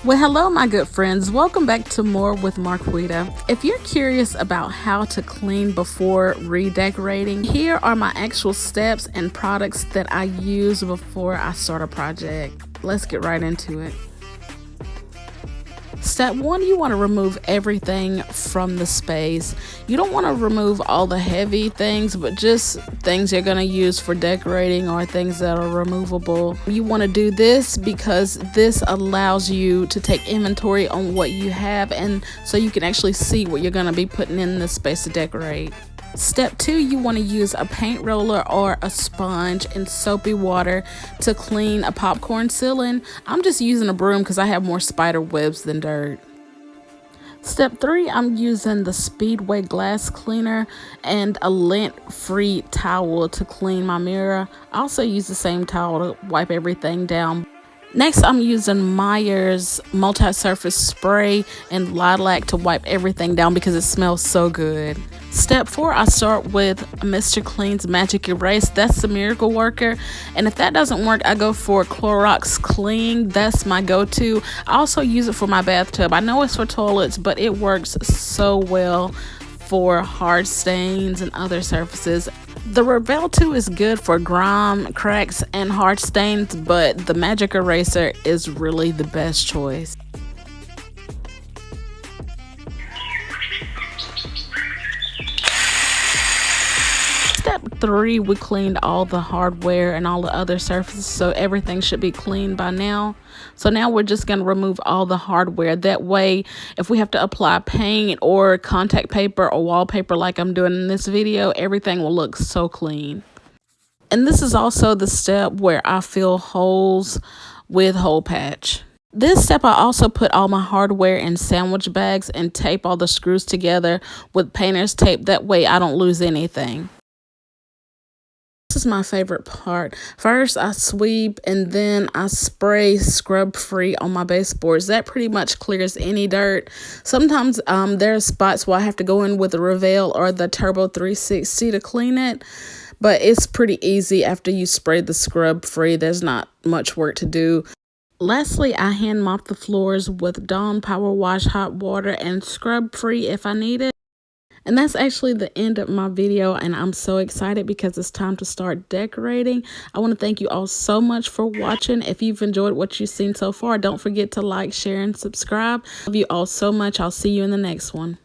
Well, hello, my good friends. Welcome back to More with Marquita. If you're curious about how to clean before redecorating, here are my actual steps and products that I use before I start a project. Let's get right into it. Step one, you want to remove everything from the space. You don't want to remove all the heavy things, but just things you're going to use for decorating or things that are removable. You want to do this because this allows you to take inventory on what you have, and so you can actually see what you're going to be putting in the space to decorate. Step two, you want to use a paint roller or a sponge and soapy water to clean a popcorn ceiling. I'm just using a broom because I have more spider webs than dirt. Step three, I'm using the Speedway glass cleaner and a lint-free towel to clean my mirror. I also use the same towel to wipe everything down. Next, I'm using Meyer's multi-surface spray and lilac to wipe everything down because it smells so good. Step four, I start with Mr. Clean's Magic Erase. That's the miracle worker. And if that doesn't work, I go for Clorox Clean. That's my go-to. I also use it for my bathtub. I know it's for toilets, but it works so well for hard stains and other surfaces. The Revel 2 is good for grime, cracks, and hard stains, but the Magic Eraser is really the best choice. Step three, we cleaned all the hardware and all the other surfaces, so everything should be clean by now. So now we're just going to remove all the hardware. That way, if we have to apply paint or contact paper or wallpaper like I'm doing in this video, everything will look so clean. And this is also the step where I fill holes with hole patch. This step, I also put all my hardware in sandwich bags and tape all the screws together with painter's tape. That way I don't lose anything. This is my favorite part. First, I sweep and then I spray scrub free on my baseboards. That pretty much clears any dirt. Sometimes there are spots where I have to go in with the Revel or the Turbo 360 to clean it, but it's pretty easy after you spray the scrub free. There's not much work to do. Lastly, I hand mop the floors with Dawn Power Wash hot water and scrub free if I need it. And that's actually the end of my video, and I'm so excited because it's time to start decorating. I want to thank you all so much for watching. If you've enjoyed what you've seen so far, don't forget to like, share, and subscribe. I love you all so much. I'll see you in the next one.